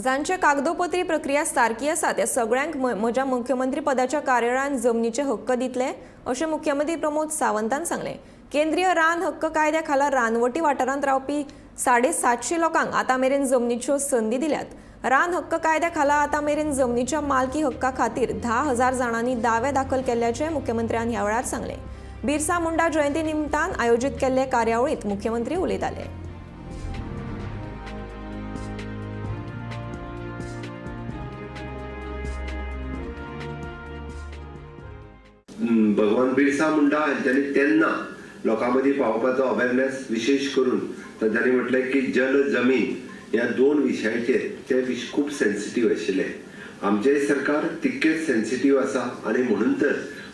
जांचे कागदोपत्री प्रक्रिया सारकी आसा त्या सगळ्यांक म्हज्या मुख्यमंत्री पदाच्या कार्यालयान जमनीचे हक्क दितले अशें मुख्यमंत्री प्रमोद सावंतान सांगले। केंद्रीय रान हक्क कायद्या खाला रानवटी वाठारांत रावपी 750 लोकांक आतां मेरेन जमनीच्यो संदी दिल्यात। रान हक्क कायद्या खाला आतां मेरेन जमनीच्या मालकी हक्का खातीर 10,000 जाणांनी दावे दाखल केल्ल्याचे मुख्यमंत्र्यान ह्या वेळार सांगले। बिरसा मुंडा जयंती निमतान आयोजीत केल्ले कार्यावळीत मुख्यमंत्री उलयताले। भगवान बिरसा मुंडा हांच्यांनी तेन्ना लोकांमदीं पावोवपाचो अवेअरनेस विशेष करून तांच्यांनी म्हटलें की जल जमीन ह्या दोन विशयाचेर ते खूब सेन्सिटीव आशिल्ले। आमचें सरकार तितकेच सेन्सिटीव आसा आनी म्हणून तर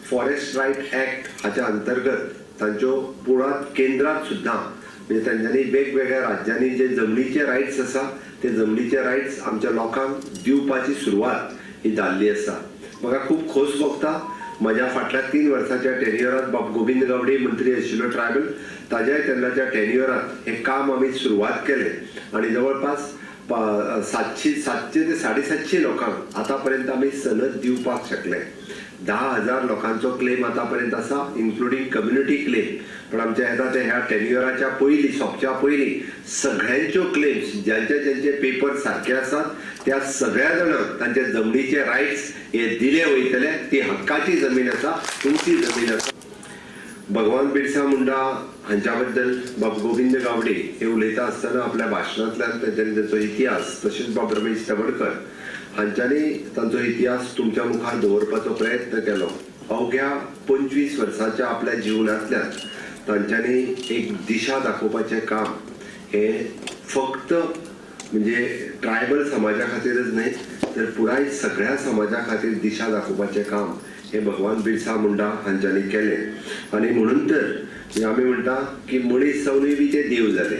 फॉरेस्ट रायट एक्ट हाच्या अंतर्गत तांच्यो पुरात केंद्रात सुद्दां म्हणजे तांच्यांनी वेगवेगळ्या राज्यांनी जे जमनीचे रायट्स आसा ते जमनीचे रायट्स आमच्या लोकांक दिवपाची सुरवात ही जाल्ली आसा। म्हाका खूब खोस भोगता माझ्या फाटल्या 3 वर्साच्या टेन्युअरात बाब गोविंद गावडे मंत्री आशिल्लो ट्रायबल ताज्याय तेन्नाच्या टेन्युअरात हे काम आमी सुरवात केले आणि जवळपास 700 ते 750 लोकांक आतापर्यंत आमी सनद दिवपाक शकले। 10,000 लोकांचो क्लेम आतापर्यंत आसा इन्क्लुडिंग कम्युनिटी क्लेम। पण आमच्या ह्या टेन्युअराच्या पयलीं सोंपच्या पयलीं सगळ्यांच्यो क्लेम्स ज्यांचे पेपर सारखे आसात त्या सगळ्या जाणांक तांचे जमनीचे रायट्स हे दिले वयतले। ती हक्काची जमीन आसा, तुमची जमीन आसा। भगवान बिरसा मुंडा हांच्या बद्दल बाब गोविंद गावडे हे उलयता आसतना आपल्या भाशणांतल्यान तांच्यांनी ताचो इतिहास तशेंच बाब रमेश तवडकर हांच्यांनी तांचो इतिहास तुमच्या मुखार दवरपाचो प्रयत्न केलो। अवघ्या 25 वर्सांच्या आपल्या जिवनांतल्यान तांच्यांनी एक दिशा दाखोवपाचें काम हे फक्त म्हणजे ट्रायबल समाजा खातीरच न्हय तर पुराय सगळ्या समाजा खातीर दिशा दाखोवपाचें काम हे भगवान बिरसा मुंडा हांच्यांनी केलें। आनी म्हणून तर आमी म्हणटा की मनीस जावनूय बी ते देव जाले।